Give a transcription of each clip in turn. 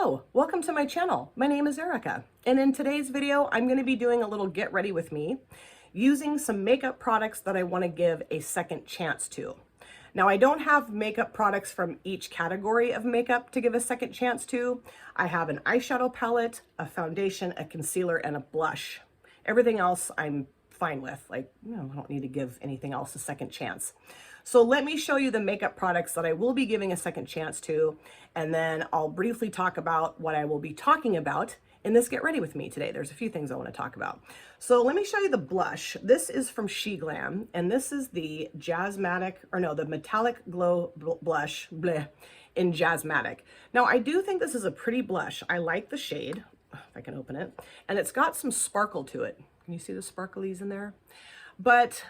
Hello, welcome to my channel. My name is Erica, and in today's video, I'm going to be doing a little get ready with me using some makeup products that I want to give a second chance to. Now, I don't have makeup products from each category of makeup to give a second chance to. I have an eyeshadow palette, a foundation, a concealer, and a blush. Everything else I'm fine with. Like, I don't need to give anything else a second chance. So let me show you the makeup products that I will be giving a second chance to, and then I'll briefly talk about what I will be talking about in this Get Ready With Me today. There's a few things I want to talk about. So let me show you the blush. This is from Sheglam, and this is the the Metallic Glow Blush in Jazzmatic. Now, I do think this is a pretty blush. I like the shade, if I can open it, and it's got some sparkle to it. Can you see the sparklies in there? But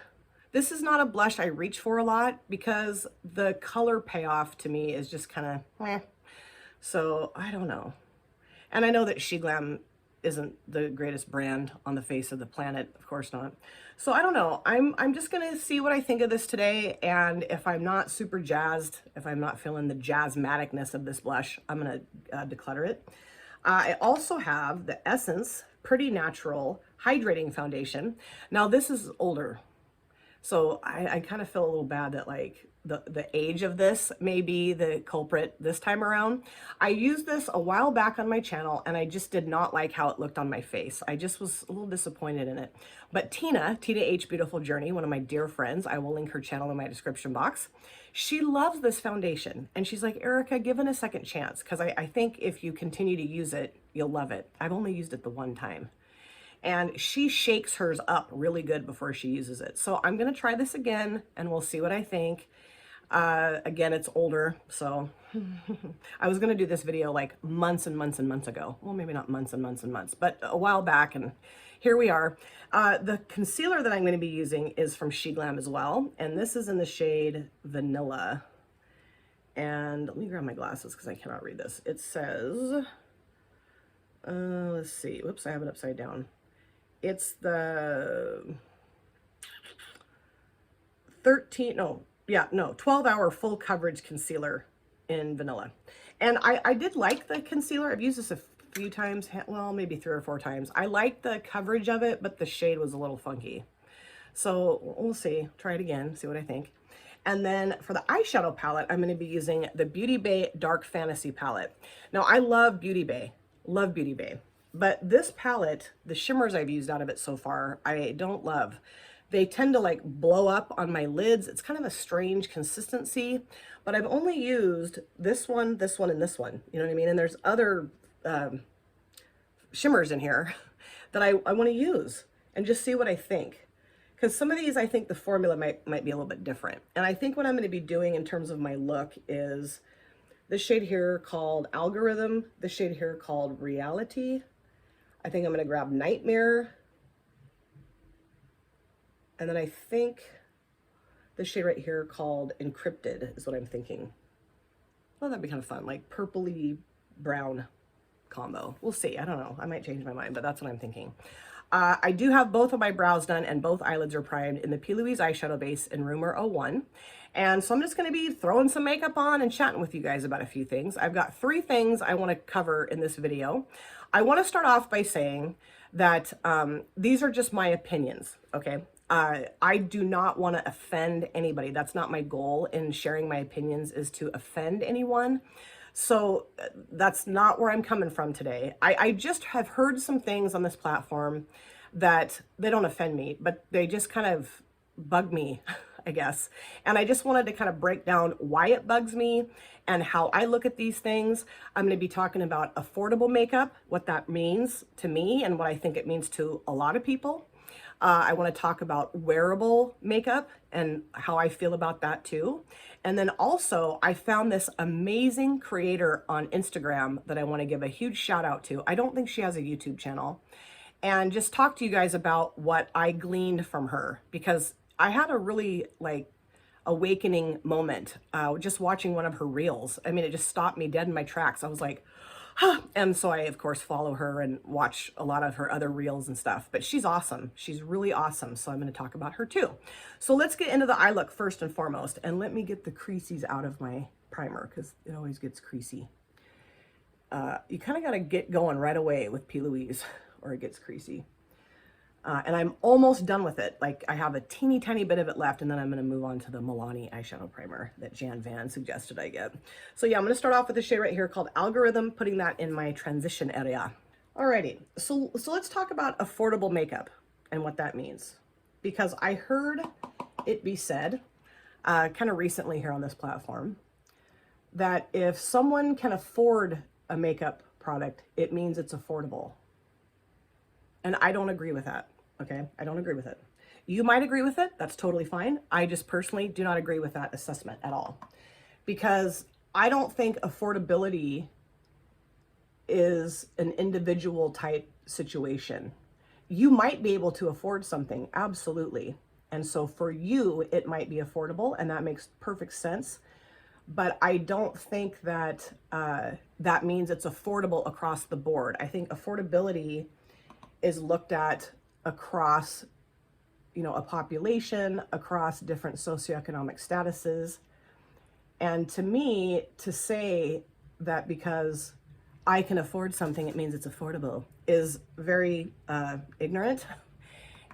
this is not a blush I reach for a lot because the color payoff to me is just kind of So I don't know. And I know that Sheglam isn't the greatest brand on the face of the planet, of course not. So I don't know. I'm just gonna see what I think of this today, and if I'm not super jazzed, if I'm not feeling the jazzmaticness of this blush, I'm gonna declutter it. I also have the Essence Pretty Natural Hydrating Foundation. Now this is older, so I kind of feel a little bad that like the age of this may be the culprit this time around. I used this a while back on my channel and I just did not like how it looked on my face. I just was a little disappointed in it. But Tina H Beautiful Journey, one of my dear friends, I will link her channel in my description box. She loves this foundation and she's like, Erica, give it a second chance, because I think if you continue to use it, you'll love it. I've only used it the one time. And she shakes hers up really good before she uses it. So I'm going to try this again and we'll see what I think. Again, it's older, so I was going to do this video like months and months and months ago. Well, maybe not months and months and months, but a while back, and here we are. The concealer that I'm going to be using is from Sheglam as well, and this is in the shade Vanilla. And let me grab my glasses because I cannot read this. It says, let's see, whoops, I have it upside down. It's the 12-hour full coverage concealer in Vanilla. And I did like the concealer. I've used this a few times, well, maybe 3 or 4 times. I liked the coverage of it, but the shade was a little funky. So we'll see, try it again, see what I think. And then for the eyeshadow palette, I'm going to be using the Beauty Bay Dark Fantasy palette. Now, I love Beauty Bay, but this palette, the shimmers I've used out of it so far, I don't love. They tend to like blow up on my lids. It's kind of a strange consistency, but I've only used this one, and this one. You know what I mean? And there's other shimmers in here that I want to use and just see what I think. Because some of these, I think the formula might be a little bit different. And I think what I'm going to be doing in terms of my look is this shade here called Algorithm, this shade here called Reality. I think I'm going to grab Nightmare. And then I think this shade right here called Encrypted is what I'm thinking. Well, that'd be kind of fun, like purpley brown combo. We'll see. I don't know. I might change my mind, but that's what I'm thinking. I do have both of my brows done and both eyelids are primed in the P. Louise eyeshadow base in Rumor 01. And so I'm just going to be throwing some makeup on and chatting with you guys about a few things. I've got 3 things I want to cover in this video. I want to start off by saying that these are just my opinions, okay? I do not want to offend anybody. That's not my goal in sharing my opinions, is to offend anyone. So that's not where I'm coming from today. I just have heard some things on this platform that they don't offend me, but they just kind of bug me, I guess. And I just wanted to kind of break down why it bugs me and how I look at these things. I'm going to be talking about affordable makeup, what that means to me and what I think it means to a lot of people. I want to talk about wearable makeup and how I feel about that too. And then also, I found this amazing creator on Instagram that I want to give a huge shout out to. I don't think she has a YouTube channel. And just talk to you guys about what I gleaned from her, because I had a really like awakening moment just watching one of her reels. I mean, it just stopped me dead in my tracks. I was like, and so I, of course, follow her and watch a lot of her other reels and stuff. But she's awesome. She's really awesome. So I'm going to talk about her too. So let's get into the eye look first and foremost. And let me get the creases out of my primer because it always gets creasy. you kind of got to get going right away with P. Louise or it gets creasy. And I'm almost done with it. Like I have a teeny tiny bit of it left, and then I'm going to move on to the Milani eyeshadow primer that Jan Van suggested I get. So yeah, I'm going to start off with the shade right here called Algorithm, putting that in my transition area. Alrighty, so let's talk about affordable makeup and what that means. Because I heard it be said kind of recently here on this platform that if someone can afford a makeup product, it means it's affordable. And I don't agree with that, okay? I don't agree with it. You might agree with it, that's totally fine. I just personally do not agree with that assessment at all. Because I don't think affordability is an individual type situation. You might be able to afford something, absolutely. And so for you, it might be affordable, and that makes perfect sense. But I don't think that that means it's affordable across the board. I think affordability is looked at across, you know, a population, across different socioeconomic statuses. And to me, to say that because I can afford something, it means it's affordable is very ignorant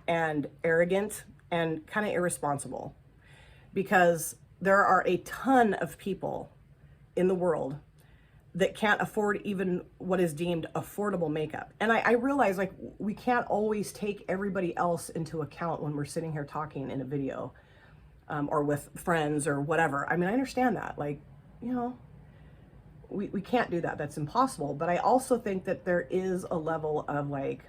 and arrogant and kind of irresponsible. Because there are a ton of people in the world that can't afford even what is deemed affordable makeup. And I realize like we can't always take everybody else into account when we're sitting here talking in a video or with friends or whatever. I mean, I understand that, like, you know, we can't do that. That's impossible. But I also think that there is a level of like,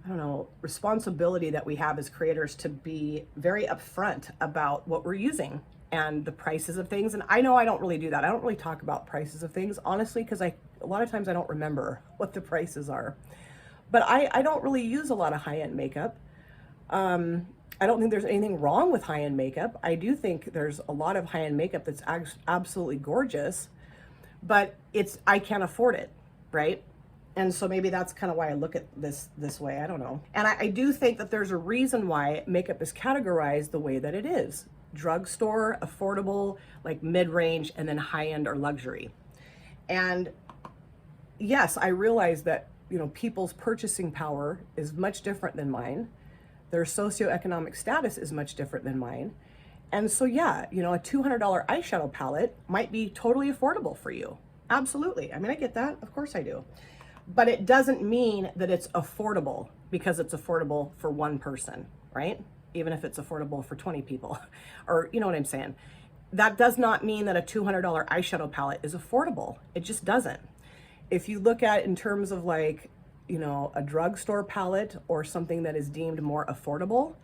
I don't know, responsibility that we have as creators to be very upfront about what we're using and the prices of things. And I know I don't really do that. I don't really talk about prices of things, honestly, because a lot of times I don't remember what the prices are. But I don't really use a lot of high-end makeup. I don't think there's anything wrong with high-end makeup. I do think there's a lot of high-end makeup that's absolutely gorgeous, but I can't afford it, right? And so maybe that's kind of why I look at this way. I don't know. And I do think that there's a reason why makeup is categorized the way that it is. Drugstore, affordable, like mid-range, and then high-end or luxury. And yes, I realize that, you know, people's purchasing power is much different than mine. Their socioeconomic status is much different than mine. And so yeah, you know, a $200 eyeshadow palette might be totally affordable for you. Absolutely. I mean, I get that. Of course I do. But it doesn't mean that it's affordable because it's affordable for one person, right? Even if it's affordable for 20 people, or you know what I'm saying? That does not mean that a $200 eyeshadow palette is affordable. It just doesn't. If you look at it in terms of like, you know, a drugstore palette or something that is deemed more affordable,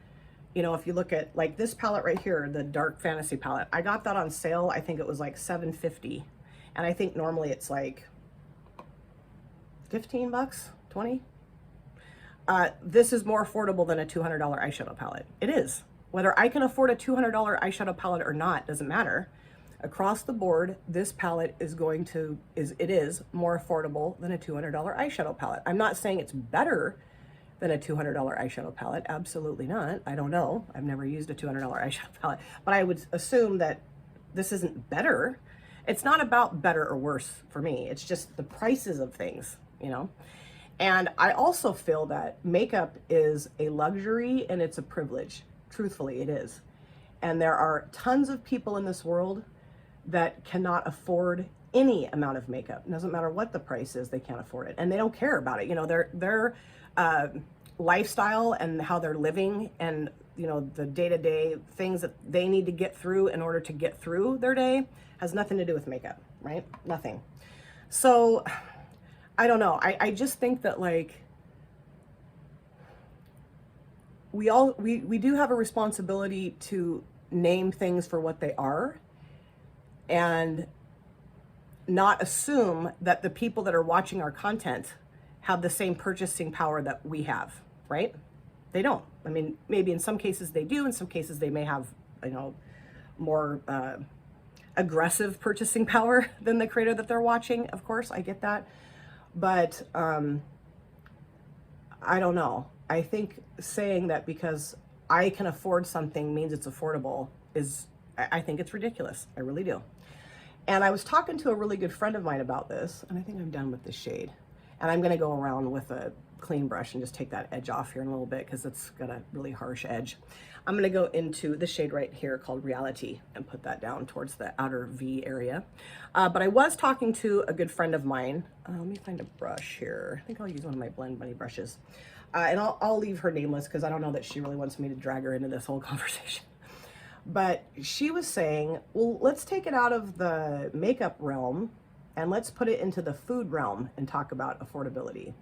you know, if you look at like this palette right here, the Dark Fantasy palette, I got that on sale. I think it was like $7.50. And I think normally it's like 15 bucks, 20. This is more affordable than a $200 eyeshadow palette. It is. Whether I can afford a $200 eyeshadow palette or not, doesn't matter. Across the board, this palette is more affordable than a $200 eyeshadow palette. I'm not saying it's better than a $200 eyeshadow palette. Absolutely not. I don't know. I've never used a $200 eyeshadow palette, but I would assume that this isn't better. It's not about better or worse for me. It's just the prices of things, you know? And I also feel that makeup is a luxury and it's a privilege. Truthfully, it is. And there are tons of people in this world that cannot afford any amount of makeup. It doesn't matter what the price is, they can't afford it. And they don't care about it. You know, their lifestyle and how they're living and, you know, the day-to-day things that they need to get through in order to get through their day has nothing to do with makeup, right? Nothing. So I don't know. I just think that like we do have a responsibility to name things for what they are and not assume that the people that are watching our content have the same purchasing power that we have, right? They don't. I mean, maybe in some cases they do. In some cases they may have, you know, more aggressive purchasing power than the creator that they're watching. Of course, I get that. But I don't know. I think saying that because I can afford something means it's affordable is, I think it's ridiculous. I really do. And I was talking to a really good friend of mine about this, and I think I'm done with this shade. And I'm gonna go around with a clean brush and just take that edge off here in a little bit because it's got a really harsh edge. I'm gonna go into the shade right here called Reality and put that down towards the outer V area. But I was talking to a good friend of mine. Let me find a brush here. I think I'll use one of my Blend Bunny brushes. And I'll leave her nameless because I don't know that she really wants me to drag her into this whole conversation. But she was saying, well, let's take it out of the makeup realm and let's put it into the food realm and talk about affordability.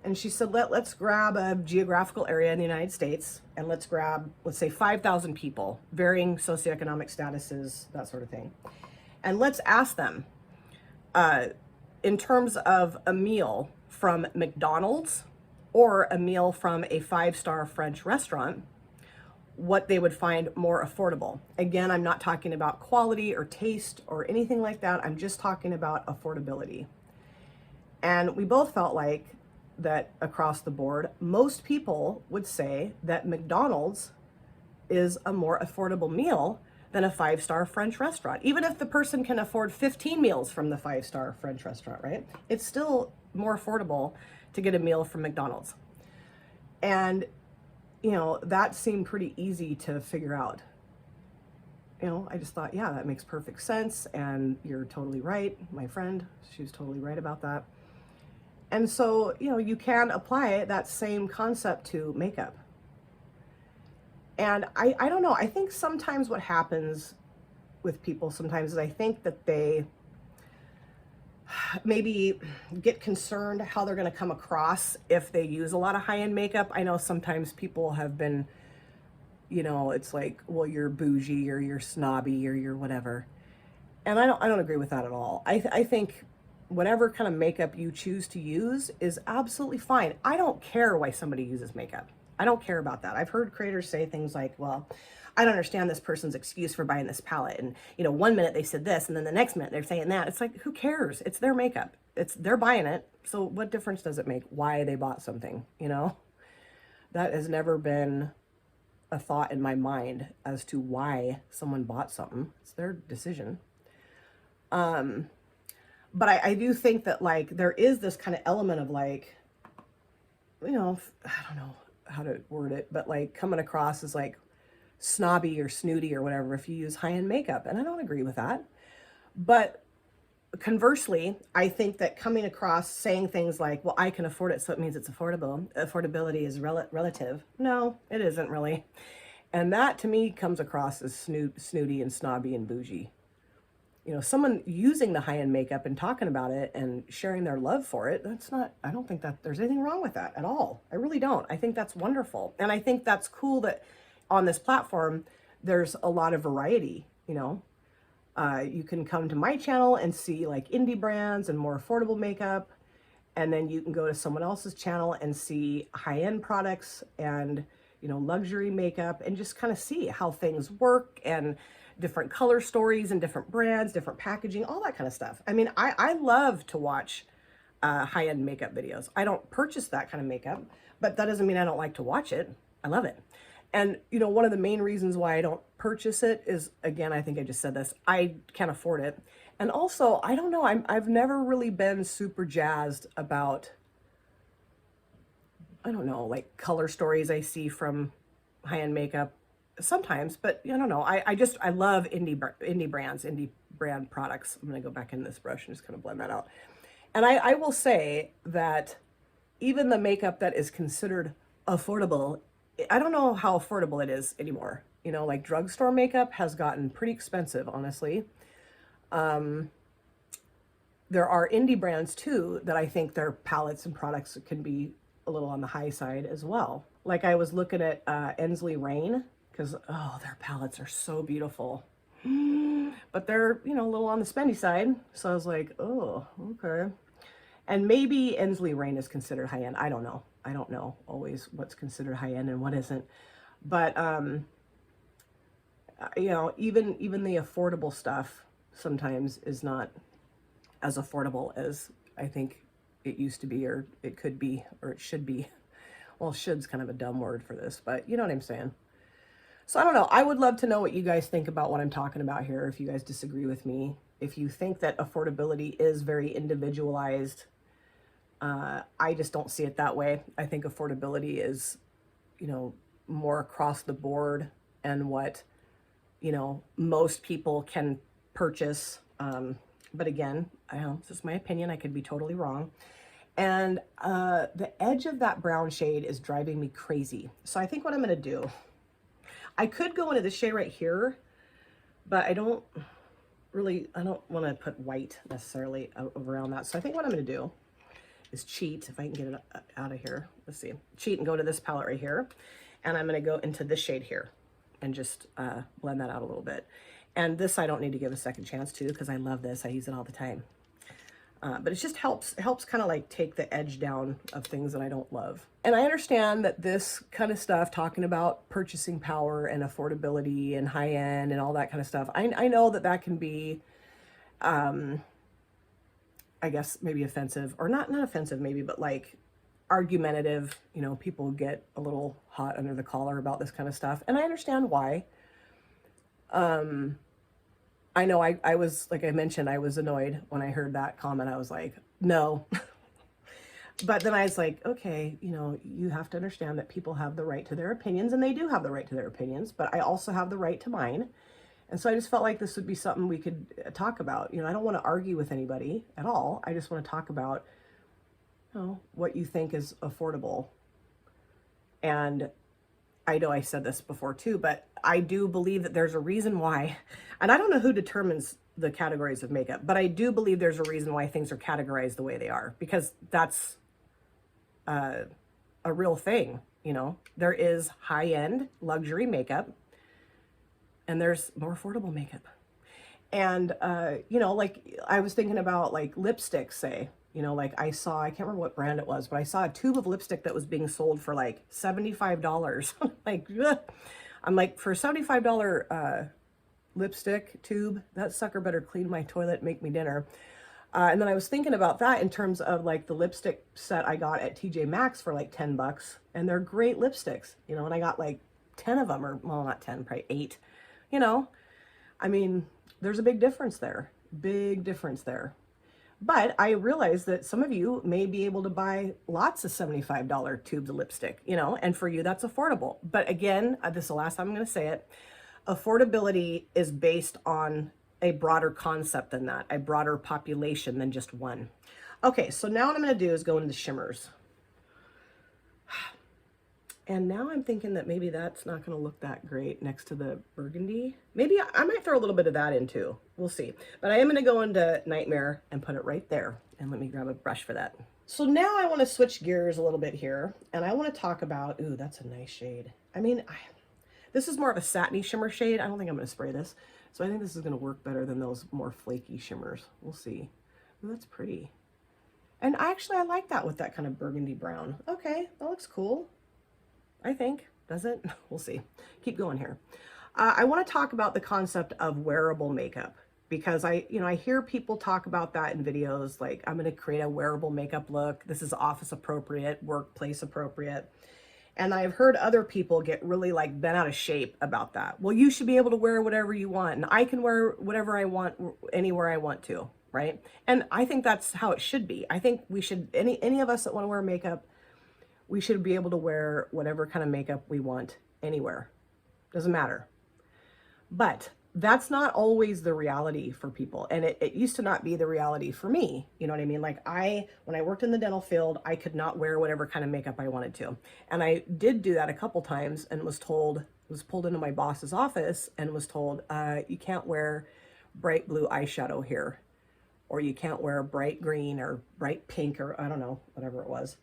And she said, let's grab a geographical area in the United States and let's grab, let's say 5,000 people, varying socioeconomic statuses, that sort of thing. And let's ask them, in terms of a meal from McDonald's or a meal from a 5-star French restaurant, what they would find more affordable. Again, I'm not talking about quality or taste or anything like that. I'm just talking about affordability. And we both felt like that across the board, most people would say that McDonald's is a more affordable meal than a 5-star French restaurant. Even if the person can afford 15 meals from the 5-star French restaurant, right? It's still more affordable to get a meal from McDonald's. And you know, that seemed pretty easy to figure out. You know, I just thought, yeah, that makes perfect sense. And you're totally right. My friend, she was totally right about that. And so, you know, you can apply that same concept to makeup. And I don't know, I think sometimes what happens with people sometimes is I think that they maybe get concerned how they're going to come across if they use a lot of high-end makeup. I know sometimes people have been, you know, it's like, well, you're bougie or you're snobby or you're whatever. And I don't agree with that at all. I think whatever kind of makeup you choose to use is absolutely fine. I don't care why somebody uses makeup. I don't care about that. I've heard creators say things like, well, I don't understand this person's excuse for buying this palette. And, you know, one minute they said this and then the next minute they're saying that. It's like, who cares? It's their makeup. They're buying it. So what difference does it make why they bought something? You know, that has never been a thought in my mind as to why someone bought something. It's their decision. But I do think that like, there is this kind of element of like, you know, I don't know how to word it, but like coming across as like snobby or snooty or whatever if you use high-end makeup. And I don't agree with that. But conversely, I think that coming across saying things like, well, I can afford it, so it means it's affordable. Affordability is relative. No, it isn't really. And that to me comes across as snooty and snobby and bougie. You know, someone using the high-end makeup and talking about it and sharing their love for it, that's not, I don't think that there's anything wrong with that at all. I really don't. I think that's wonderful. And I think that's cool that on this platform, there's a lot of variety, you know. You can come to my channel and see like indie brands and more affordable makeup. And then you can go to someone else's channel and see high-end products and, you know, luxury makeup and just kind of see how things work and different color stories and different brands, different packaging, all that kind of stuff. I mean, I love to watch high-end makeup videos. I don't purchase that kind of makeup, but that doesn't mean I don't like to watch it. I love it. And, you know, one of the main reasons why I don't purchase it is, again, I think I just said this, I can't afford it. And also, I don't know, I've never really been super jazzed about, I don't know, like color stories I see from high-end makeup sometimes, but I don't know. I love indie brands, indie brand products. I'm going to go back in this brush and just kind of blend that out. And I will say that even the makeup that is considered affordable, I don't know how affordable it is anymore. You know, like drugstore makeup has gotten pretty expensive, honestly. There are indie brands too that I think their palettes and products can be a little on the high side as well. Like I was looking at Ensley Rain, because, oh, their palettes are so beautiful. But they're, you know, a little on the spendy side. So I was like, oh, okay. And maybe Ensley Rain is considered high-end. I don't know. I don't know always what's considered high-end and what isn't. But, you know, even the affordable stuff sometimes is not as affordable as I think it used to be, or it could be, or it should be. Well, should's kind of a dumb word for this, but you know what I'm saying. So I don't know. I would love to know what you guys think about what I'm talking about here. If you guys disagree with me, If you think that affordability is very individualized, I just don't see it that way. I think affordability is, you know, more across the board and what, you know, most people can purchase. But again, I don't know, it's just my opinion. I could be totally wrong. And the edge of that brown shade is driving me crazy. So I think what I'm going to do, I could go into this shade right here, but I don't want to put white necessarily around that. So I think what I'm going to do is cheat, if I can get it out of here. Let's see. Cheat and go to this palette right here. And I'm going to go into this shade here and just blend that out a little bit. And this I don't need to give a second chance to because I love this. I use it all the time. But it just helps kind of like take the edge down of things that I don't love. And I understand that this kind of stuff, talking about purchasing power and affordability and high end and all that kind of stuff, I know that that can be, I guess maybe offensive, or not offensive maybe, but like argumentative. You know, people get a little hot under the collar about this kind of stuff. And I understand why. I know I was, like I mentioned, I was annoyed when I heard that comment. I was like, no. But then I was like, okay, you know, you have to understand that people have the right to their opinions, and they do have the right to their opinions, but I also have the right to mine. And so I just felt like this would be something we could talk about. You know, I don't want to argue with anybody at all. I just want to talk about, you know, what you think is affordable. And I know I said this before too, but I do believe that there's a reason why, and I don't know who determines the categories of makeup, but I do believe there's a reason why things are categorized the way they are, because that's a real thing. You know, there is high-end luxury makeup and there's more affordable makeup. And, you know, like I was thinking about like lipsticks, say, you know, like I can't remember what brand it was, but I saw a tube of lipstick that was being sold for like $75. Like, ugh. I'm like, for a $75 lipstick tube, that sucker better clean my toilet, make me dinner. And then I was thinking about that in terms of like the lipstick set I got at TJ Maxx for like 10 bucks. And they're great lipsticks, you know, and I got like 10 of them, or well, not 10, probably 8, you know. I mean, there's a big difference there, big difference there. But I realize that some of you may be able to buy lots of $75 tubes of lipstick, you know, and for you that's affordable. But again, this is the last time I'm going to say it, affordability is based on a broader concept than that, a broader population than just one. Okay, so now what I'm going to do is go into the shimmers. And now I'm thinking that maybe that's not going to look that great next to the burgundy. Maybe I might throw a little bit of that in too. We'll see. But I am going to go into Nightmare and put it right there. And let me grab a brush for that. So now I want to switch gears a little bit here. And I want to talk about, ooh, that's a nice shade. I mean, this is more of a satiny shimmer shade. I don't think I'm going to spray this. So I think this is going to work better than those more flaky shimmers. We'll see. Ooh, that's pretty. And actually, I like that with that kind of burgundy brown. Okay, that looks cool. I think. Does it? We'll see. Keep going here. I want to talk about the concept of wearable makeup, because I hear people talk about that in videos, like, I'm going to create a wearable makeup look. This is office appropriate, workplace appropriate. And I've heard other people get really like bent out of shape about that. Well, you should be able to wear whatever you want, and I can wear whatever I want anywhere I want to, right? And I think that's how it should be. I think we should, any of us that want to wear makeup, we should be able to wear whatever kind of makeup we want anywhere. Doesn't matter. But that's not always the reality for people. And it used to not be the reality for me. You know what I mean? Like when I worked in the dental field, I could not wear whatever kind of makeup I wanted to. And I did do that a couple times and was pulled into my boss's office and was told, you can't wear bright blue eyeshadow here, or you can't wear bright green or bright pink, or I don't know, whatever it was,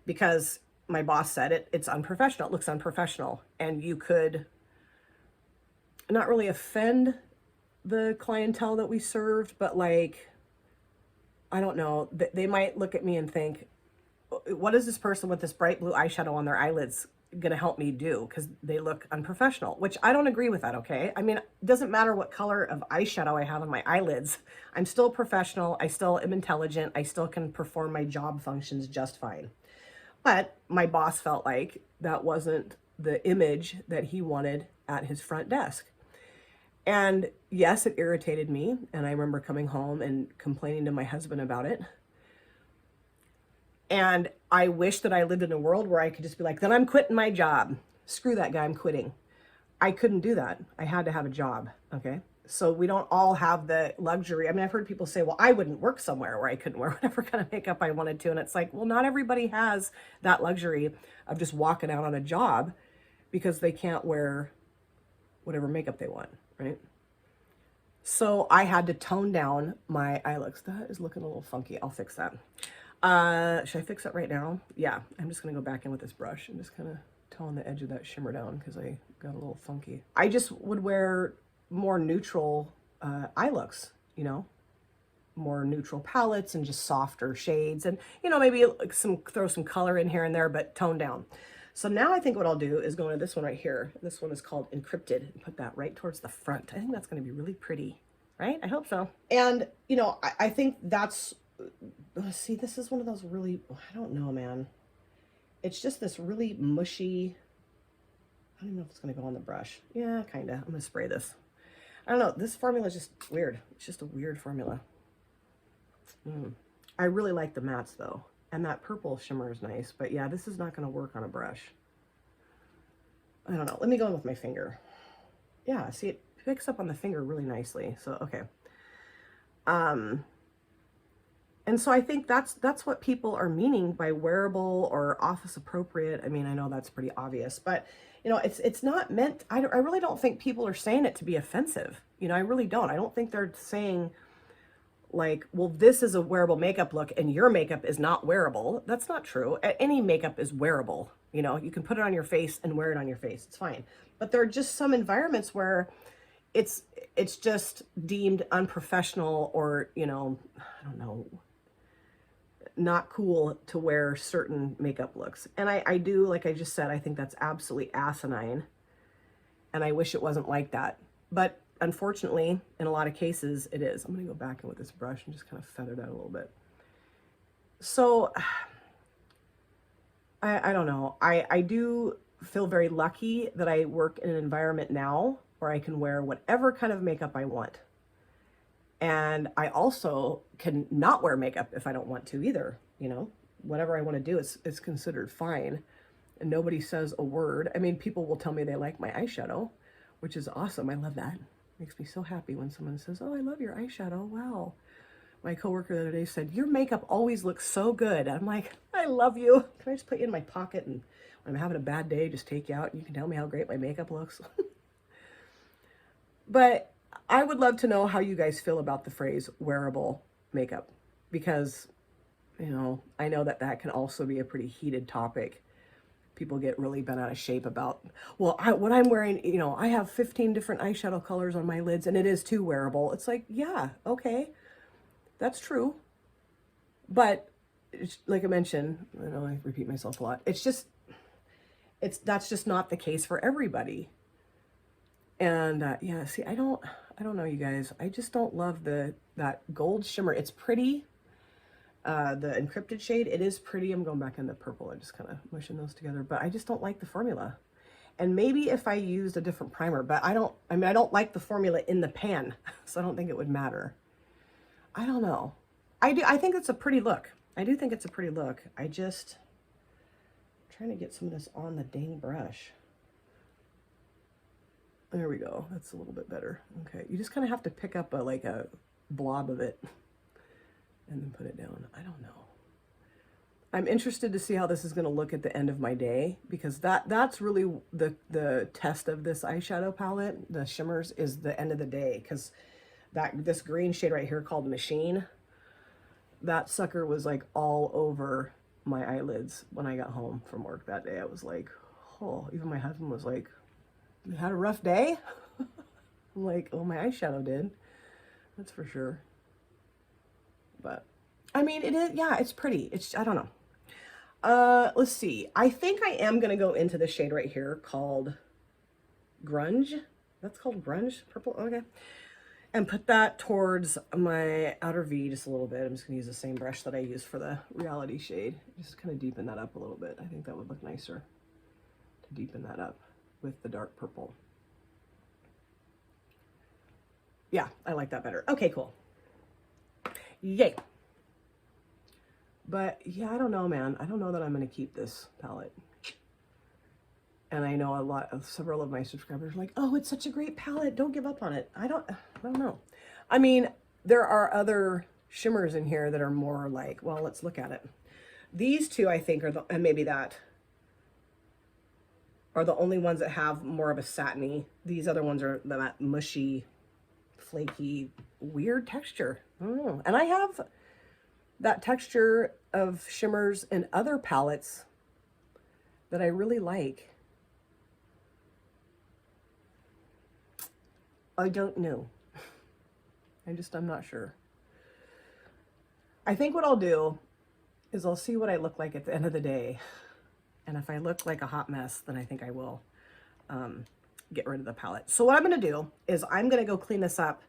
because my boss said it's unprofessional. It looks unprofessional. And you could not really offend the clientele that we served, but like, I don't know, they might look at me and think, what is this person with this bright blue eyeshadow on their eyelids going to help me do? Because they look unprofessional, which I don't agree with that, okay? I mean, it doesn't matter what color of eyeshadow I have on my eyelids. I'm still professional. I still am intelligent. I still can perform my job functions just fine. But my boss felt like that wasn't the image that he wanted at his front desk. And yes, it irritated me. And I remember coming home and complaining to my husband about it. And I wish that I lived in a world where I could just be like, then I'm quitting my job. Screw that guy, I'm quitting. I couldn't do that. I had to have a job, okay? So we don't all have the luxury. I mean, I've heard people say, well, I wouldn't work somewhere where I couldn't wear whatever kind of makeup I wanted to. And it's like, well, not everybody has that luxury of just walking out on a job because they can't wear whatever makeup they want, right? So I had to tone down my eye looks. That is looking a little funky. I'll fix that. Should I fix it right now? Yeah, I'm just gonna go back in with this brush and just kind of tone the edge of that shimmer down because I got a little funky. I just would wear more neutral eye looks, you know, more neutral palettes and just softer shades, and you know, maybe like throw some color in here and there, but tone down. So now I think what I'll do is go into this one right here. This one is called Encrypted, and put that right towards the front. I think that's going to be really pretty, right? I hope so. And you know, I think that's, see, this is one of those really, I don't know, man. It's just this really mushy, I don't know if it's going to go on the brush. Yeah, kind of. I'm going to spray this. I don't know. This formula is just weird. It's just a weird formula. I really like the mattes though. And that purple shimmer is nice. But yeah, this is not going to work on a brush. I don't know. Let me go in with my finger. Yeah, see, it picks up on the finger really nicely. So, okay. And so I think that's what people are meaning by wearable or office appropriate. I mean, I know that's pretty obvious, but you know, it's not meant, I really don't think people are saying it to be offensive. You know, I really don't. I don't think they're saying like, well, this is a wearable makeup look and your makeup is not wearable. That's not true. Any makeup is wearable. You know, you can put it on your face and wear it on your face. It's fine. But there are just some environments where it's just deemed unprofessional or, you know, I don't know, not cool to wear certain makeup looks. And I do, like I just said, I think that's absolutely asinine. And I wish it wasn't like that. But unfortunately, in a lot of cases, it is. I'm going to go back in with this brush and just kind of feather that a little bit. So, I don't know. I do feel very lucky that I work in an environment now where I can wear whatever kind of makeup I want. And I also can not wear makeup if I don't want to either. You know, whatever I want to do is considered fine. And nobody says a word. I mean, people will tell me they like my eyeshadow, which is awesome. I love that. Makes me so happy when someone says, oh, I love your eyeshadow. Wow. My coworker the other day said, your makeup always looks so good. I'm like, I love you. Can I just put you in my pocket and when I'm having a bad day, just take you out and you can tell me how great my makeup looks? But I would love to know how you guys feel about the phrase wearable makeup, because, you know, I know that that can also be a pretty heated topic. People get really bent out of shape about, well, what I'm wearing, you know, I have 15 different eyeshadow colors on my lids and it is too wearable. It's like, yeah, okay, that's true. But it's, like I mentioned, I know I repeat myself a lot. It's just, that's just not the case for everybody. And yeah, see, I don't know, you guys. I just don't love that gold shimmer. It's pretty. The encrypted shade, it is pretty. I'm going back in the purple and just kind of mushing those together, but I just don't like the formula. And maybe if I used a different primer, but I don't like the formula in the pan, so I don't think it would matter. I don't know. I think it's a pretty look. I do think it's a pretty look. I'm trying to get some of this on the dang brush. There we go. That's a little bit better. Okay. You just kind of have to pick up like a blob of it and then put it down. I don't know. I'm interested to see how this is going to look at the end of my day, because that's really the test of this eyeshadow palette. The shimmers is the end of the day, because this green shade right here called Machine, that sucker was like all over my eyelids when I got home from work that day. I was like, oh, even my husband was like, you had a rough day? I'm like, oh, my eyeshadow did. That's for sure. But, I mean, it is, yeah, it's pretty. It's, I don't know. Let's see. I think I am going to go into the shade right here called Grunge. That's called Grunge? Purple? Okay. And put that towards my outer V just a little bit. I'm just going to use the same brush that I used for the reality shade. Just kind of deepen that up a little bit. I think that would look nicer to deepen that up with the dark purple. Yeah, I like that better. Okay, cool. Yay. But yeah, I don't know, man. I don't know that I'm going to keep this palette. And I know several of my subscribers are like, oh, it's such a great palette. Don't give up on it. I don't know. I mean, there are other shimmers in here that are more like, well, let's look at it. These two, I think, and maybe that, are the only ones that have more of a satiny. These other ones are that mushy, flaky, weird texture. I don't know. And I have that texture of shimmers in other palettes that I really like. I don't know. I'm not sure. I think what I'll do is I'll see what I look like at the end of the day. And if I look like a hot mess, then I think I will get rid of the palette. So what I'm going to do is I'm going to go clean this up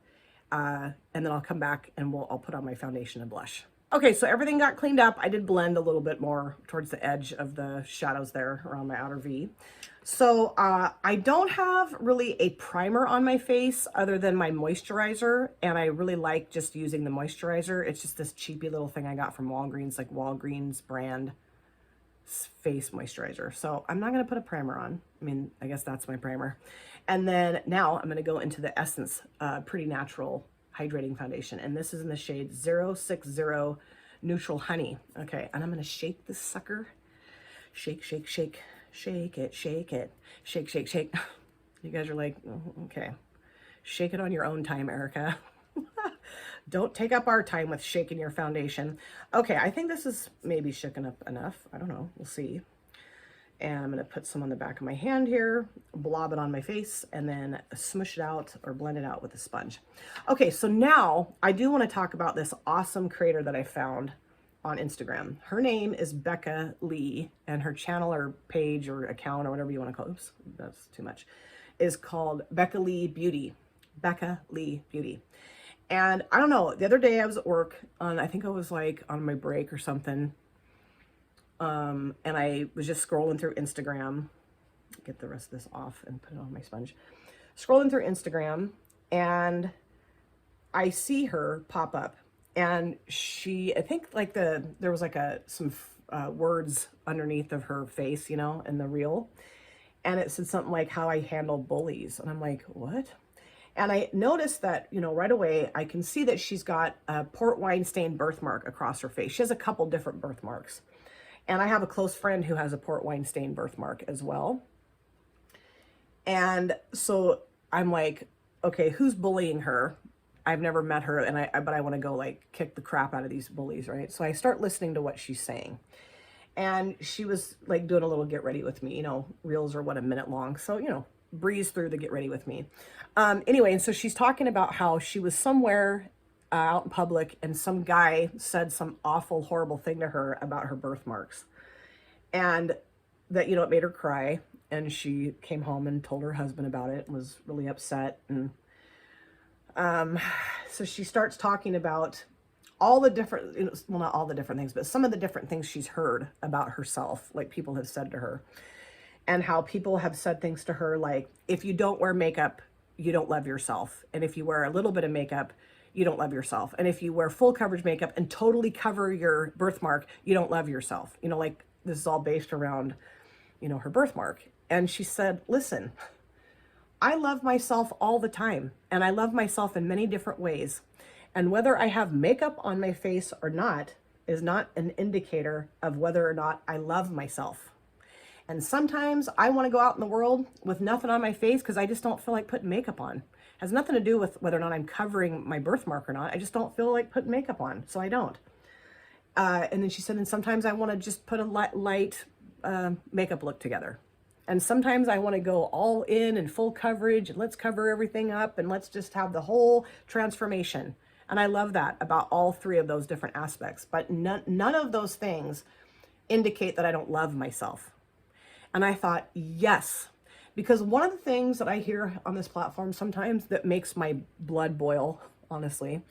and then I'll come back and I'll put on my foundation and blush. Okay, so everything got cleaned up. I did blend a little bit more towards the edge of the shadows there around my outer V. So I don't have really a primer on my face other than my moisturizer. And I really like just using the moisturizer. It's just this cheapy little thing I got from Walgreens, like Walgreens brand face moisturizer. So I'm not going to put a primer on. I mean, I guess that's my primer. And then now I'm going to go into the Essence Pretty Natural Hydrating Foundation. And this is in the shade 060 Neutral Honey. Okay, and I'm going to shake this sucker. Shake, shake, shake. Shake it, shake it. Shake, shake, shake. You guys are like, oh, okay. Shake it on your own time, Erica. Don't take up our time with shaking your foundation. Okay, I think this is maybe shaken up enough. I don't know. We'll see. And I'm going to put some on the back of my hand here, blob it on my face, and then smush it out or blend it out with a sponge. Okay, so now I do want to talk about this awesome creator that I found on Instagram. Her name is Becca Lee, and her channel or page or account or whatever you want to call it, oops, that's too much, is called Becca Lee Beauty. Becca Lee Beauty. And I don't know, the other day I was at work, I think I was like on my break or something, and I was just scrolling through Instagram, get the rest of this off and put it on my sponge, scrolling through Instagram, and I see her pop up, and I think like there was like some words underneath of her face, you know, in the reel, and it said something like how I handle bullies, and I'm like, what? And I noticed that, you know, right away, I can see that she's got a port wine stained birthmark across her face. She has a couple different birthmarks. And I have a close friend who has a port wine stained birthmark as well. And so I'm like, okay, who's bullying her? I've never met her, but I want to go like kick the crap out of these bullies, right? So I start listening to what she's saying. And she was like doing a little get ready with me, you know, reels are what, a minute long. So, you know, breeze through the get ready with me. Anyway, and so she's talking about how she was somewhere out in public and some guy said some awful, horrible thing to her about her birthmarks. And that, you know, it made her cry. And she came home and told her husband about it and was really upset. And so she starts talking about all the different, well, not all the different things, but some of the different things she's heard about herself, like people have said to her. And how people have said things to her like, if you don't wear makeup, you don't love yourself. And if you wear a little bit of makeup, you don't love yourself. And if you wear full coverage makeup and totally cover your birthmark, you don't love yourself. You know, like this is all based around, you know, her birthmark. And she said, listen, I love myself all the time. And I love myself in many different ways. And whether I have makeup on my face or not is not an indicator of whether or not I love myself. And sometimes I want to go out in the world with nothing on my face because I just don't feel like putting makeup on. It has nothing to do with whether or not I'm covering my birthmark or not. I just don't feel like putting makeup on, so I don't. And then she said, and sometimes I want to just put a light makeup look together. And sometimes I want to go all in and full coverage and let's cover everything up and let's just have the whole transformation. And I love that about all three of those different aspects. But none of those things indicate that I don't love myself. And I thought, yes, because one of the things that I hear on this platform sometimes that makes my blood boil, honestly,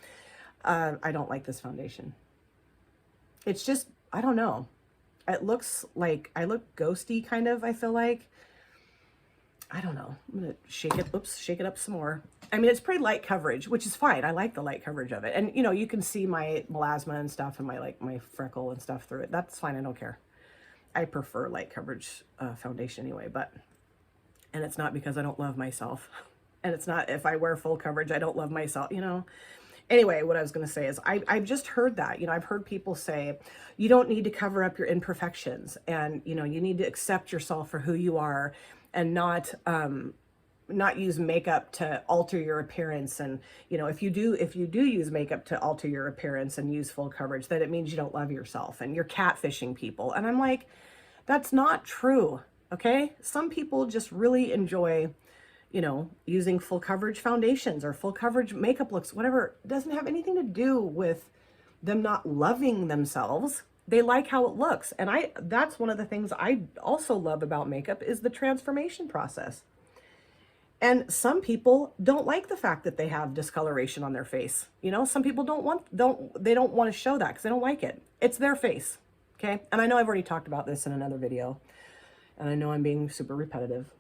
I don't like this foundation. It's just, I don't know. It looks like I look ghosty kind of, I feel like. I don't know. I'm going to shake it up some more. I mean, it's pretty light coverage, which is fine. I like the light coverage of it. And, you know, you can see my melasma and stuff and my freckle and stuff through it. That's fine. I don't care. I prefer light coverage foundation anyway, and it's not because I don't love myself. And it's not if I wear full coverage, I don't love myself, you know. Anyway, what I was going to say is I've just heard that, you know, I've heard people say, you don't need to cover up your imperfections, and, you know, you need to accept yourself for who you are, and not use makeup to alter your appearance. And, you know, if you do use makeup to alter your appearance and use full coverage, then it means you don't love yourself and you're catfishing people. And I'm like, that's not true. Okay. Some people just really enjoy, you know, using full coverage foundations or full coverage makeup looks, whatever. It doesn't have anything to do with them not loving themselves. They like how it looks. And that's one of the things I also love about makeup is the transformation process. And some people don't like the fact that they have discoloration on their face. You know, some people don't want to show that because they don't like it. It's their face. Okay. And I know I've already talked about this in another video, and I know I'm being super repetitive,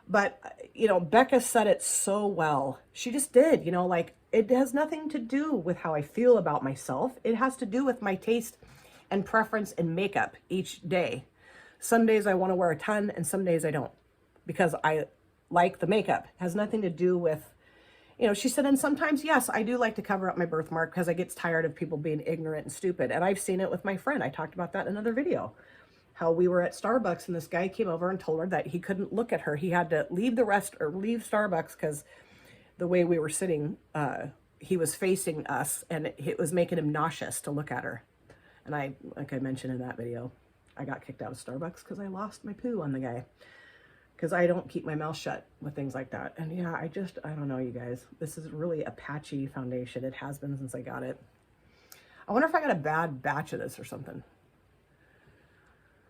but, you know, Becca said it so well. She just did, you know, like, it has nothing to do with how I feel about myself. It has to do with my taste and preference in makeup each day. Some days I want to wear a ton and some days I don't, because I like the makeup. It has nothing to do with, you know, she said, and sometimes, yes, I do like to cover up my birthmark because I get tired of people being ignorant and stupid. And I've seen it with my friend. I talked about that in another video, how we were at Starbucks and this guy came over and told her that he couldn't look at her. He had to leave leave Starbucks because the way we were sitting, he was facing us and it was making him nauseous to look at her. And like I mentioned in that video, I got kicked out of Starbucks because I lost my poo on the guy. Because I don't keep my mouth shut with things like that. And yeah, I don't know, you guys. This is really a patchy foundation. It has been since I got it. I wonder if I got a bad batch of this or something.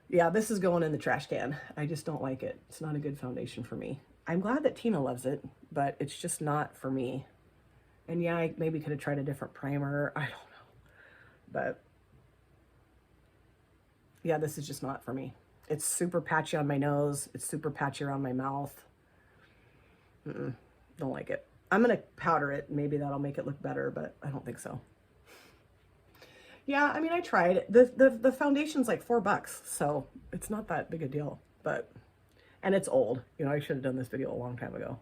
Yeah, this is going in the trash can. I just don't like it. It's not a good foundation for me. I'm glad that Tina loves it, but it's just not for me. And yeah, I maybe could have tried a different primer. I don't know. But yeah, this is just not for me. It's super patchy on my nose. It's super patchy around my mouth. Don't like it. I'm going to powder it. Maybe that'll make it look better, but I don't think so. Yeah, I mean, I tried. The foundation's like $4, so it's not that big a deal. And it's old. You know, I should have done this video a long time ago.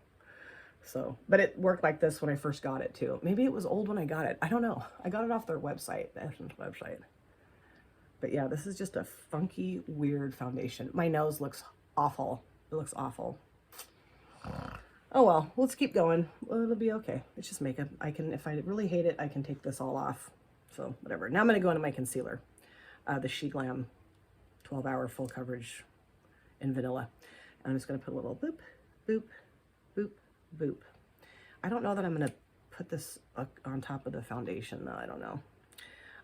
So, but it worked like this when I first got it too. Maybe it was old when I got it. I don't know. I got it off their website, the Essence website. But yeah, this is just a funky, weird foundation. My nose looks awful. It looks awful. Oh well, let's keep going. Well, it'll be okay. It's just makeup. If I really hate it, I can take this all off. So whatever. Now I'm going to go into my concealer. The Sheglam 12-hour full coverage in vanilla. And I'm just going to put a little boop, boop, boop, boop. I don't know that I'm going to put this on top of the foundation, though. I don't know.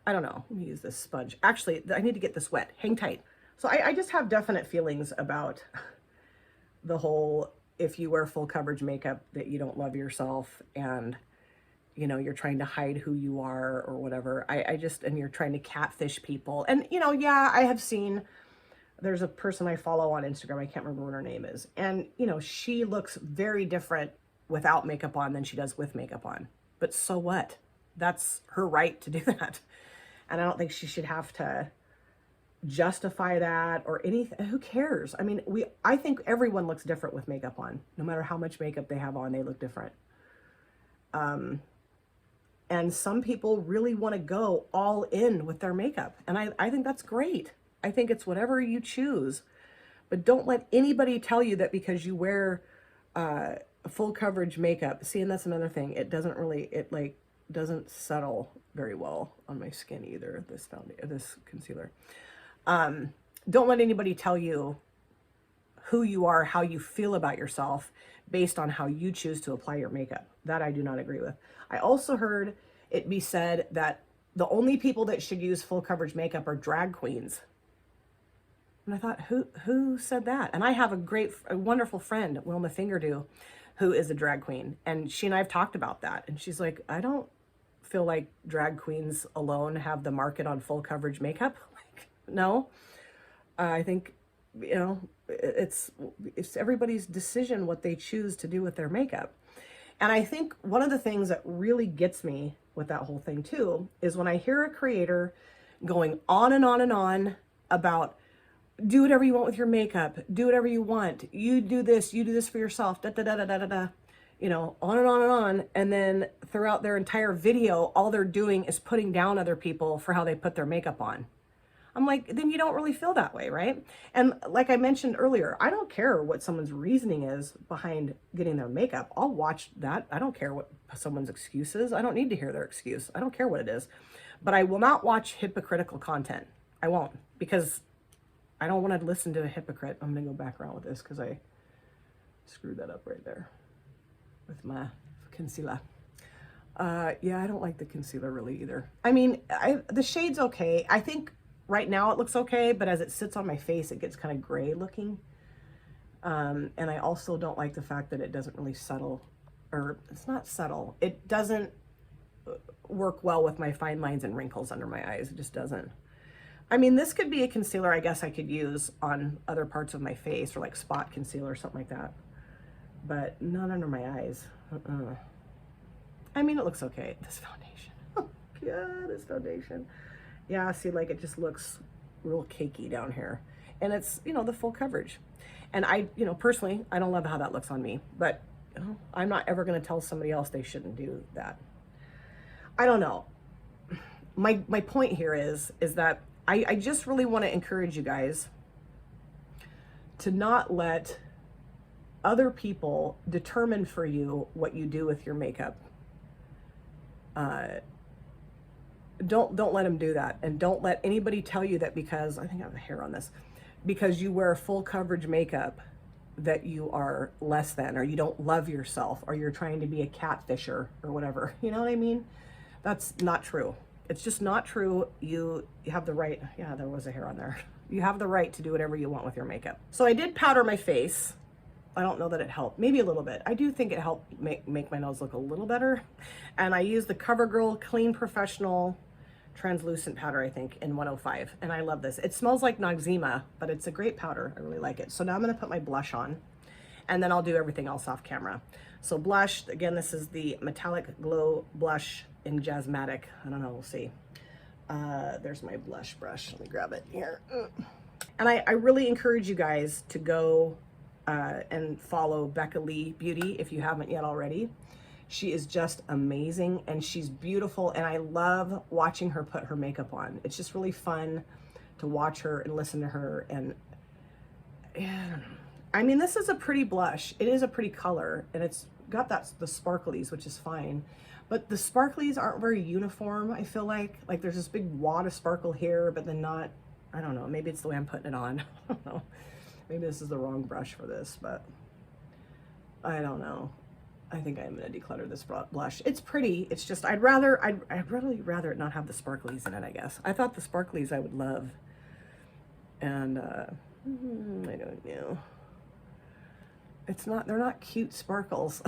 Let me use this sponge. Actually, I need to get this wet. Hang tight. So I just have definite feelings about the whole, if you wear full coverage makeup, that you don't love yourself and, you know, you're trying to hide who you are or whatever. And you're trying to catfish people. And, you know, yeah, I have seen, there's a person I follow on Instagram. I can't remember what her name is. And, you know, she looks very different without makeup on than she does with makeup on. But so what? That's her right to do that. And I don't think she should have to justify that or anything. Who cares? I mean, I think everyone looks different with makeup on. No matter how much makeup they have on, they look different. And some people really want to go all in with their makeup. And I think that's great. I think it's whatever you choose. But don't let anybody tell you that because you wear full coverage makeup. See, and that's another thing. It doesn't really, doesn't settle very well on my skin either, this concealer. Don't let anybody tell you who you are, how you feel about yourself based on how you choose to apply your makeup. That I do not agree with. I also heard it be said that the only people that should use full coverage makeup are drag queens. And I thought, who said that? And I have a wonderful friend, Wilma Fingerdew, who is a drag queen. And she and I have talked about that. And she's like, I don't feel like drag queens alone have the market on full coverage makeup. Like, no. I think you know, it's everybody's decision what they choose to do with their makeup. And I think one of the things that really gets me with that whole thing too is when I hear a creator going on and on and on about do whatever you want with your makeup, do whatever you want, you do this for yourself, da da da da da da da, you know, on and on and on. And then throughout their entire video, all they're doing is putting down other people for how they put their makeup on. I'm like, then you don't really feel that way, right? And like I mentioned earlier, I don't care what someone's reasoning is behind getting their makeup. I'll watch that. I don't care what someone's excuse is. I don't need to hear their excuse. I don't care what it is. But I will not watch hypocritical content. I won't, because I don't want to listen to a hypocrite. I'm going to go back around with this because I screwed that up right there with my concealer. Yeah, I don't like the concealer really either. I mean, the shade's okay. I think right now it looks okay, but as it sits on my face, it gets kind of gray looking. And I also don't like the fact that it doesn't really settle, or it's not subtle. It doesn't work well with my fine lines and wrinkles under my eyes. It just doesn't. I mean, this could be a concealer I guess I could use on other parts of my face, or like spot concealer or something like that, but not under my eyes. I mean, it looks okay. This foundation. Oh God, this foundation. Yeah, see, like it just looks real cakey down here. And it's, you know, the full coverage. And I, you know, personally, I don't love how that looks on me, but you know, I'm not ever going to tell somebody else they shouldn't do that. I don't know. My point here is that I just really want to encourage you guys to not let other people determine for you what you do with your makeup. Don't let them do that. And don't let anybody tell you that because, I think I have a hair on this, because you wear full coverage makeup that you are less than, or you don't love yourself, or you're trying to be a catfisher or whatever. You know what I mean? That's not true. It's just not true. You have the right, yeah, there was a hair on there. You have the right to do whatever you want with your makeup. So I did powder my face. I don't know that it helped, maybe a little bit. I do think it helped make my nose look a little better. And I used the CoverGirl Clean Professional translucent powder, I think, in 105. And I love this. It smells like Noxzema, but it's a great powder. I really like it. So now I'm gonna put my blush on, and then I'll do everything else off camera. So blush, again, this is the Metallic Glow Blush in Jazzmatic. I don't know, we'll see. There's my blush brush. Let me grab it here. And I really encourage you guys to go and follow Becca Lee Beauty if you haven't yet already. She is just amazing, and she's beautiful, and I love watching her put her makeup on. It's just really fun to watch her and listen to her. And yeah, I mean, this is a pretty blush. It is a pretty color, and it's got the sparklies, which is fine. But the sparklies aren't very uniform, I feel like. Like there's this big wad of sparkle here, but then not, I don't know, maybe it's the way I'm putting it on. I don't know. Maybe this is the wrong brush for this, but I don't know. I think I'm gonna declutter this blush. It's pretty, it's just, I'd really rather it not have the sparklies in it, I guess. I thought the sparklies I would love. And I don't know. It's not, they're not cute sparkles.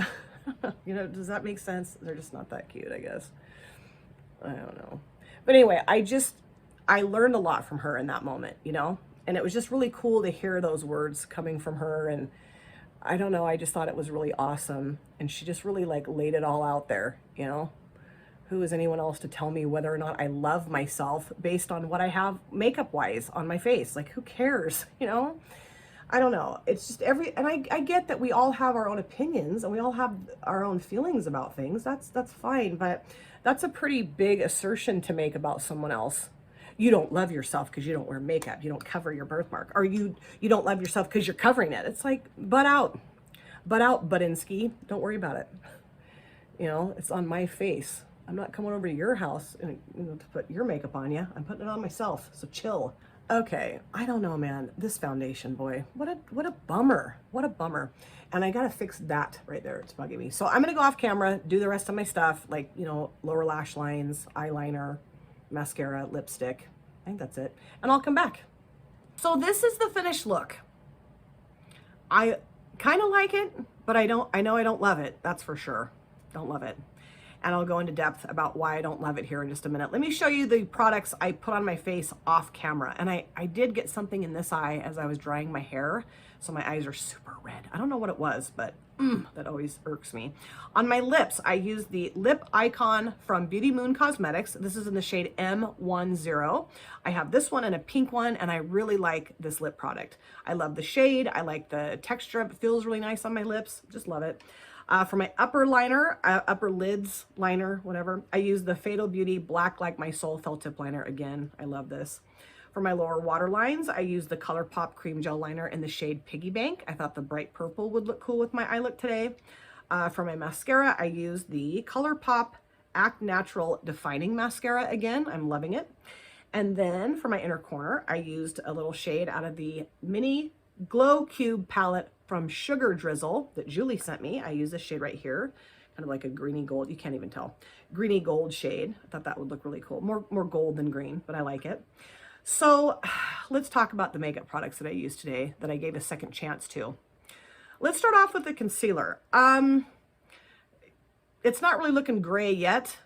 You know, does that make sense? They're just not that cute, I guess. I don't know. But anyway, I learned a lot from her in that moment, you know? And it was just really cool to hear those words coming from her. And I don't know, I just thought it was really awesome. And she just really like laid it all out there, you know? Who is anyone else to tell me whether or not I love myself based on what I have makeup wise on my face? Like, who cares, you know? I don't know. It's just and I get that we all have our own opinions and we all have our own feelings about things. That's fine, but that's a pretty big assertion to make about someone else. You don't love yourself because you don't wear makeup. You don't cover your birthmark. Or you don't love yourself because you're covering it. It's like, butt out, Budinsky. Don't worry about it. You know, it's on my face. I'm not coming over to your house and, you know, to put your makeup on you. I'm putting it on myself, so chill. Okay, I don't know, man. This foundation, boy, what a bummer. What a bummer. And I gotta fix that right there. It's bugging me. So I'm gonna go off camera, do the rest of my stuff, like, you know, lower lash lines, eyeliner, mascara, lipstick. I think that's it. And I'll come back. So this is the finished look. I kind of like it, but I know I don't love it. That's for sure. Don't love it. and I'll go into depth about why I don't love it here in just a minute. Let me show you the products I put on my face off camera. And I did get something in this eye as I was drying my hair, so my eyes are super red. I don't know what it was, but that always irks me. On my lips, I use the Lip Icon from Beauty Moon Cosmetics. This is in the shade M10. I have this one and a pink one, and I really like this lip product. I love the shade. I like the texture. It feels really nice on my lips. Just love it. For my upper liner, upper lids liner, whatever, I use the Fatal Beauty Black Like My Soul Felt Tip Liner. Again, I love this. For my lower water lines, I use the ColourPop Cream Gel Liner in the shade Piggy Bank. I thought the bright purple would look cool with my eye look today. For my mascara, I use the ColourPop Act Natural Defining Mascara. Again, I'm loving it. And then for my inner corner, I used a little shade out of the Mini Glow Cube palette from Sugar Drizzle that Julie sent me. I use this shade right here, kind of like a greeny gold. You can't even tell. Greeny gold shade. I thought that would look really cool. More gold than green, but I like it. So let's talk about the makeup products that I used today that I gave a second chance to. Let's start off with the concealer. It's not really looking gray yet,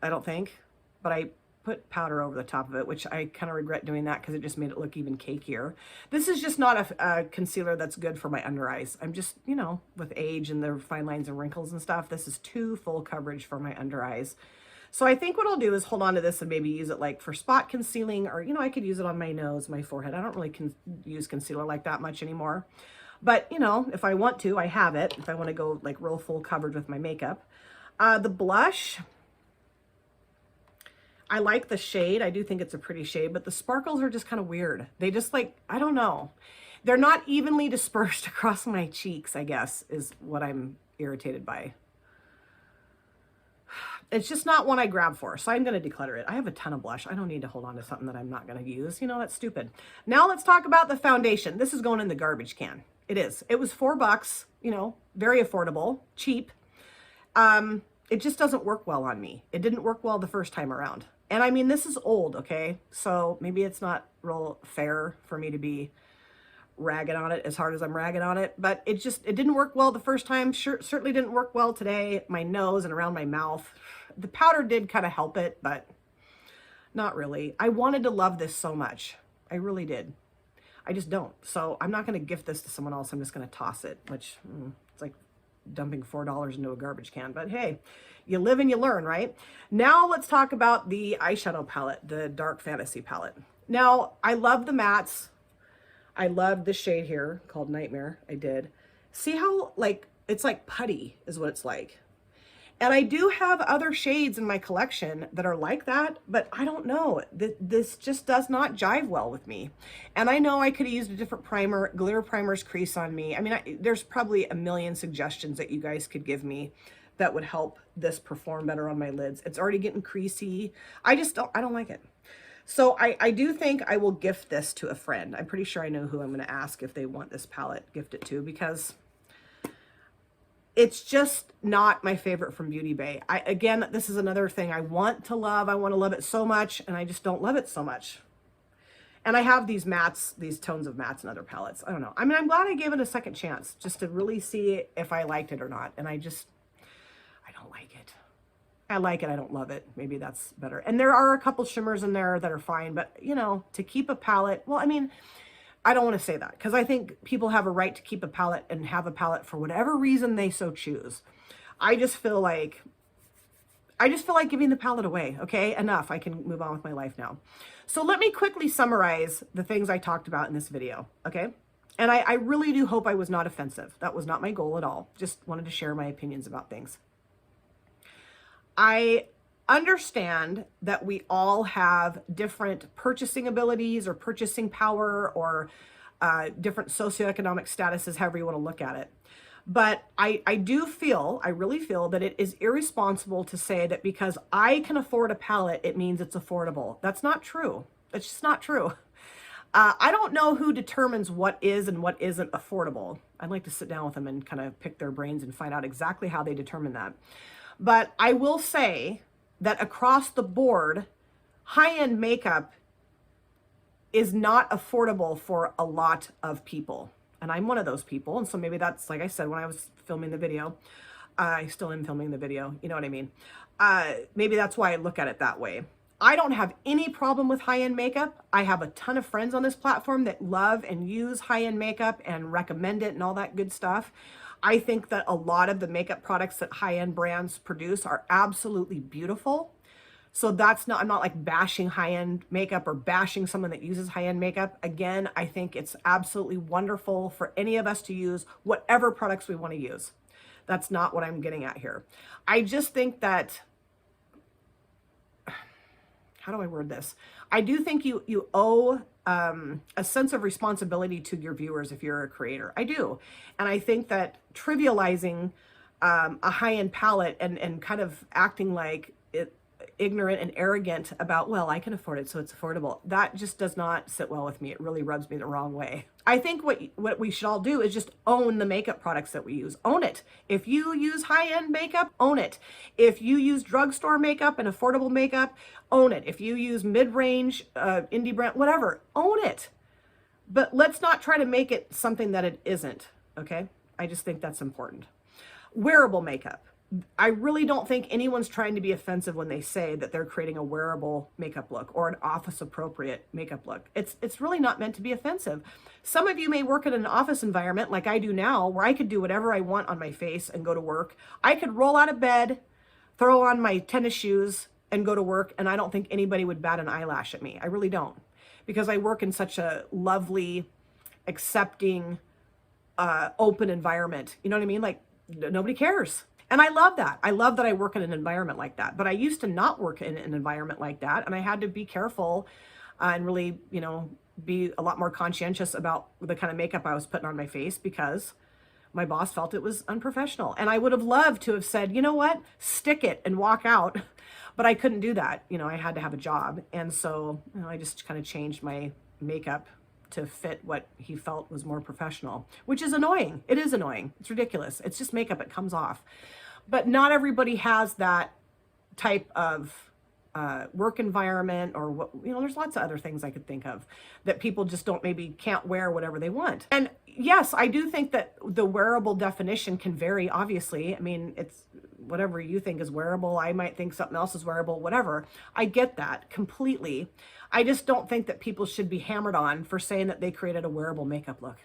I don't think, but I put powder over the top of it, which I kind of regret doing that because it just made it look even cakier. This is just not a concealer that's good for my under eyes. I'm just, you know, with age and the fine lines and wrinkles and stuff, this is too full coverage for my under eyes. So I think what I'll do is hold on to this and maybe use it like for spot concealing, or, you know, I could use it on my nose, my forehead. I don't really use concealer like that much anymore. But, you know, if I want to, I have it. If I want to go like real full coverage with my makeup. The blush, I like the shade. I do think it's a pretty shade, but the sparkles are just kind of weird. They just like, I don't know. They're not evenly dispersed across my cheeks, I guess, is what I'm irritated by. It's just not one I grab for, so I'm going to declutter it. I have a ton of blush. I don't need to hold on to something that I'm not going to use. You know, that's stupid. Now let's talk about the foundation. This is going in the garbage can. It is. It was $4, you know, very affordable, cheap. It just doesn't work well on me. It didn't work well the first time around. And I mean, this is old, okay? So maybe it's not real fair for me to be ragging on it as hard as I'm ragging on it, but it didn't work well the first time. Certainly didn't work well today. My nose and around my mouth. The powder did kind of help it, but not really. I wanted to love this so much. I really did. I just don't. So I'm not going to gift this to someone else. I'm just going to toss it, which it's like dumping $4 into a garbage can. But hey, you live and you learn, right? Now let's talk about the eyeshadow palette, the Dark Fantasy palette. Now, I love the mattes. I love this shade here called Nightmare. I did. See how like, it's like putty is what it's like. And I do have other shades in my collection that are like that, but I don't know. This just does not jive well with me. And I know I could have used a different primer. Glitter primers crease on me. I mean, there's probably a million suggestions that you guys could give me that would help this perform better on my lids. It's already getting creasy. I don't like it. So I do think I will gift this to a friend. I'm pretty sure I know who I'm going to ask if they want this palette gifted to, because it's just not my favorite from Beauty Bay. Again, this is another thing I want to love. I want to love it so much, and I just don't love it so much. And I have these mattes, these tones of mattes and other palettes. I don't know. I mean, I'm glad I gave it a second chance just to really see if I liked it or not. And I don't like it. I like it. I don't love it. Maybe that's better. And there are a couple shimmers in there that are fine, but you know, to keep a palette, well, I mean, I don't want to say that because I think people have a right to keep a palette and have a palette for whatever reason they so choose. I just feel like giving the palette away. Okay, enough. I can move on with my life now. So let me quickly summarize the things I talked about in this video. Okay. And I really do hope I was not offensive. That was not my goal at all. Just wanted to share my opinions about things. I understand that we all have different purchasing abilities or purchasing power or different socioeconomic statuses, however you want to look at it. But I really feel that it is irresponsible to say that because I can afford a palette, it means it's affordable. That's not true. That's just not true. I don't know who determines what is and what isn't affordable. I'd like to sit down with them and kind of pick their brains and find out exactly how they determine that. But I will say that across the board, high-end makeup is not affordable for a lot of people. And I'm one of those people. And so maybe that's, like I said, when I was filming the video, I still am filming the video, you know what I mean? Maybe that's why I look at it that way. I don't have any problem with high-end makeup. I have a ton of friends on this platform that love and use high-end makeup and recommend it and all that good stuff. I think that a lot of the makeup products that high-end brands produce are absolutely beautiful. So that's not, I'm not like bashing high-end makeup or bashing someone that uses high-end makeup. Again, I think it's absolutely wonderful for any of us to use whatever products we want to use. That's not what I'm getting at here. I just think that, how do I word this? I do think you owe a sense of responsibility to your viewers if you're a creator. I do. And I think that trivializing a high-end palette and kind of acting like ignorant and arrogant about, well, I can afford it, so it's affordable, that just does not sit well with me. It really rubs me the wrong way. I think what we should all do is just own the makeup products that we use. Own it. If you use high-end makeup, own it. If you use drugstore makeup and affordable makeup, own it. If you use mid-range, indie brand, whatever, own it. But let's not try to make it something that it isn't, okay? I just think that's important. Wearable makeup. I really don't think anyone's trying to be offensive when they say that they're creating a wearable makeup look or an office appropriate makeup look. It's really not meant to be offensive. Some of you may work in an office environment like I do now, where I could do whatever I want on my face and go to work. I could roll out of bed, throw on my tennis shoes and go to work, and I don't think anybody would bat an eyelash at me. I really don't, because I work in such a lovely, accepting, open environment. You know what I mean? Like, nobody cares. And I love that. I love that I work in an environment like that. But I used to not work in an environment like that. And I had to be careful and really, you know, be a lot more conscientious about the kind of makeup I was putting on my face, because my boss felt it was unprofessional. And I would have loved to have said, you know what, stick it and walk out. But I couldn't do that. You know, I had to have a job. And so, you know, I just kind of changed my makeup to fit what he felt was more professional, which is annoying. It is annoying. It's ridiculous. It's just makeup. It comes off. But not everybody has that type of work environment, or what, you know, there's lots of other things I could think of that people just can't wear whatever they want. And yes, I do think that the wearable definition can vary, obviously. I mean, it's whatever you think is wearable. I might think something else is wearable, whatever. I get that completely. I just don't think that people should be hammered on for saying that they created a wearable makeup look.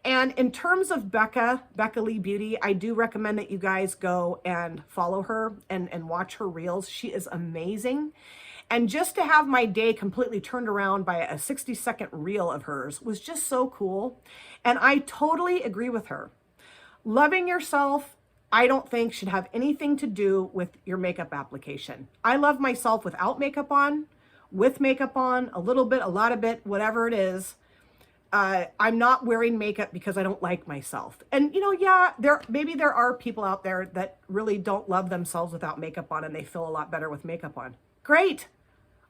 And in terms of Becca Lee Beauty, I do recommend that you guys go and follow her and watch her reels. She is amazing. And just to have my day completely turned around by a 60-second reel of hers was just so cool. And I totally agree with her. Loving yourself, I don't think should have anything to do with your makeup application. I love myself without makeup on, with makeup on, a little bit, a lot of bit, whatever it is. I'm not wearing makeup because I don't like myself. And, you know, yeah, maybe there are people out there that really don't love themselves without makeup on and they feel a lot better with makeup on. Great.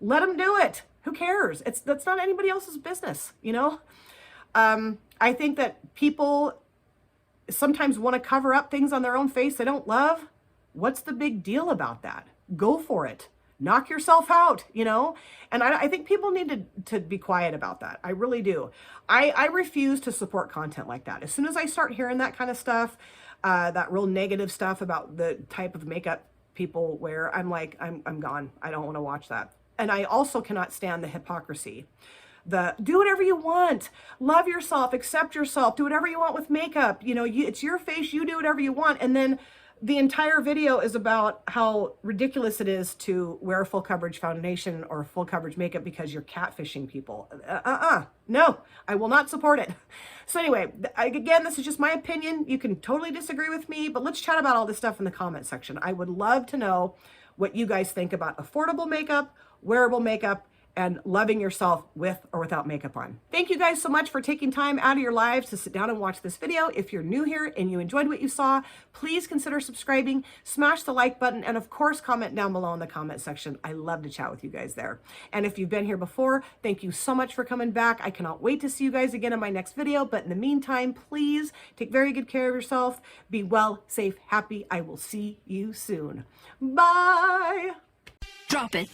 Let them do it. Who cares? That's not anybody else's business, you know? I think that people sometimes want to cover up things on their own face they don't love. What's the big deal about that? Go for it. Knock yourself out, you know? And I think people need to be quiet about that. I really do. I refuse to support content like that. As soon as I start hearing that kind of stuff, that real negative stuff about the type of makeup people wear, I'm like, I'm gone. I don't want to watch that. And I also cannot stand the hypocrisy. Do whatever you want, love yourself, accept yourself, do whatever you want with makeup. You know, it's your face, you do whatever you want. And then the entire video is about how ridiculous it is to wear full coverage foundation or full coverage makeup because you're catfishing people. No, I will not support it. So anyway, again, this is just my opinion. You can totally disagree with me, but let's chat about all this stuff in the comment section. I would love to know what you guys think about affordable makeup, wearable makeup, and loving yourself with or without makeup on. Thank you guys so much for taking time out of your lives to sit down and watch this video. If you're new here and you enjoyed what you saw, please consider subscribing, smash the like button, and of course, comment down below in the comment section. I love to chat with you guys there. And if you've been here before, thank you so much for coming back. I cannot wait to see you guys again in my next video. But in the meantime, please take very good care of yourself. Be well, safe, happy. I will see you soon. Bye. Drop it.